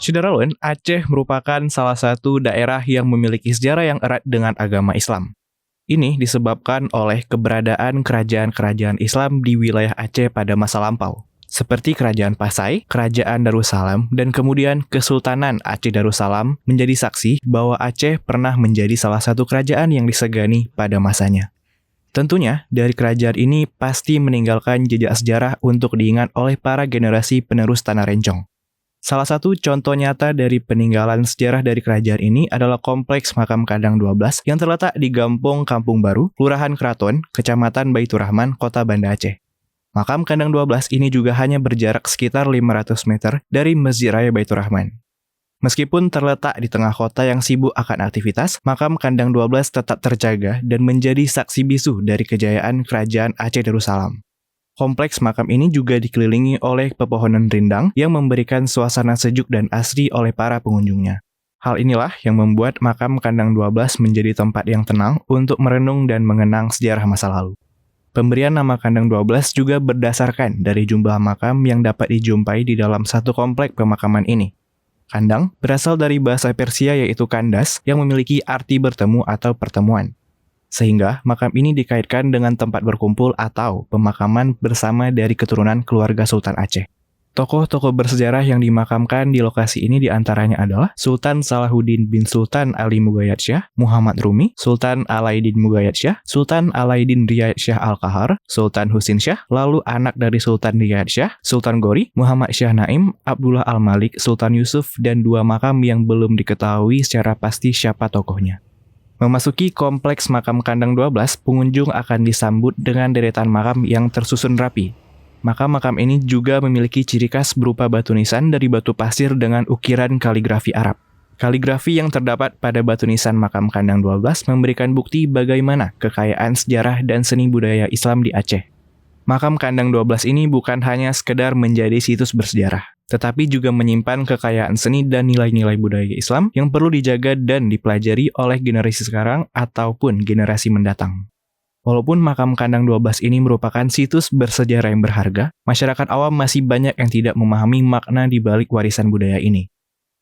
Syederalun, Aceh merupakan salah satu daerah yang memiliki sejarah yang erat dengan agama Islam. Ini disebabkan oleh keberadaan kerajaan-kerajaan Islam di wilayah Aceh pada masa lampau, seperti Kerajaan Pasai, Kerajaan Darussalam, dan kemudian Kesultanan Aceh Darussalam menjadi saksi bahwa Aceh pernah menjadi salah satu kerajaan yang disegani pada masanya. Tentunya, dari kerajaan ini pasti meninggalkan jejak sejarah untuk diingat oleh para generasi penerus Tanah Rencong. Salah satu contoh nyata dari peninggalan sejarah dari kerajaan ini adalah Kompleks Makam Kandang 12 yang terletak di Gampong Kampung Baru, Kelurahan Keraton, Kecamatan Baitur Rahman, Kota Banda Aceh. Makam Kandang 12 ini juga hanya berjarak sekitar 500 meter dari Masjid Raya Baitur Rahman. Meskipun terletak di tengah kota yang sibuk akan aktivitas, Makam Kandang 12 tetap terjaga dan menjadi saksi bisu dari kejayaan Kerajaan Aceh Darussalam. Kompleks makam ini juga dikelilingi oleh pepohonan rindang yang memberikan suasana sejuk dan asri oleh para pengunjungnya. Hal inilah yang membuat Makam Kandang 12 menjadi tempat yang tenang untuk merenung dan mengenang sejarah masa lalu. Pemberian nama Kandang 12 juga berdasarkan dari jumlah makam yang dapat dijumpai di dalam satu komplek pemakaman ini. Kandang berasal dari bahasa Persia yaitu kandas yang memiliki arti bertemu atau pertemuan. Sehingga makam ini dikaitkan dengan tempat berkumpul atau pemakaman bersama dari keturunan keluarga Sultan Aceh. Tokoh-tokoh bersejarah yang dimakamkan di lokasi ini diantaranya adalah Sultan Salahuddin bin Sultan Ali Mughayat Shah, Muhammad Rumi, Sultan Alaiddin Mughayat Shah, Sultan Alaiddin Riyad Shah Al-Qahar, Sultan Husin Shah, lalu anak dari Sultan Riyad Shah, Sultan Gori, Muhammad Shah Naim, Abdullah Al-Malik, Sultan Yusuf, dan dua makam yang belum diketahui secara pasti siapa tokohnya. Memasuki Kompleks Makam Kandang 12, pengunjung akan disambut dengan deretan makam yang tersusun rapi. Makam-makam ini juga memiliki ciri khas berupa batu nisan dari batu pasir dengan ukiran kaligrafi Arab. Kaligrafi yang terdapat pada batu nisan Makam Kandang 12 memberikan bukti bagaimana kekayaan sejarah dan seni budaya Islam di Aceh. Makam Kandang 12 ini bukan hanya sekedar menjadi situs bersejarah, tetapi juga menyimpan kekayaan seni dan nilai-nilai budaya Islam yang perlu dijaga dan dipelajari oleh generasi sekarang ataupun generasi mendatang. Walaupun Makam Kandang 12 ini merupakan situs bersejarah yang berharga, masyarakat awam masih banyak yang tidak memahami makna di balik warisan budaya ini.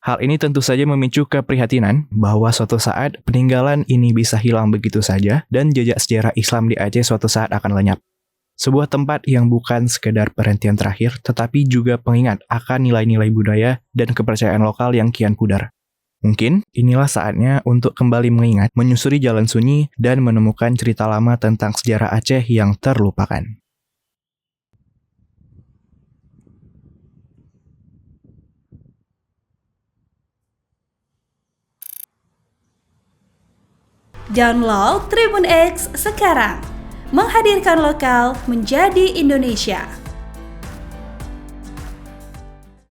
Hal ini tentu saja memicu keprihatinan bahwa suatu saat peninggalan ini bisa hilang begitu saja dan jejak sejarah Islam di Aceh suatu saat akan lenyap. Sebuah tempat yang bukan sekedar perhentian terakhir, tetapi juga pengingat akan nilai-nilai budaya dan kepercayaan lokal yang kian pudar. Mungkin inilah saatnya untuk kembali mengingat, menyusuri jalan sunyi, dan menemukan cerita lama tentang sejarah Aceh yang terlupakan. Download Tribun X sekarang, menghadirkan lokal menjadi Indonesia.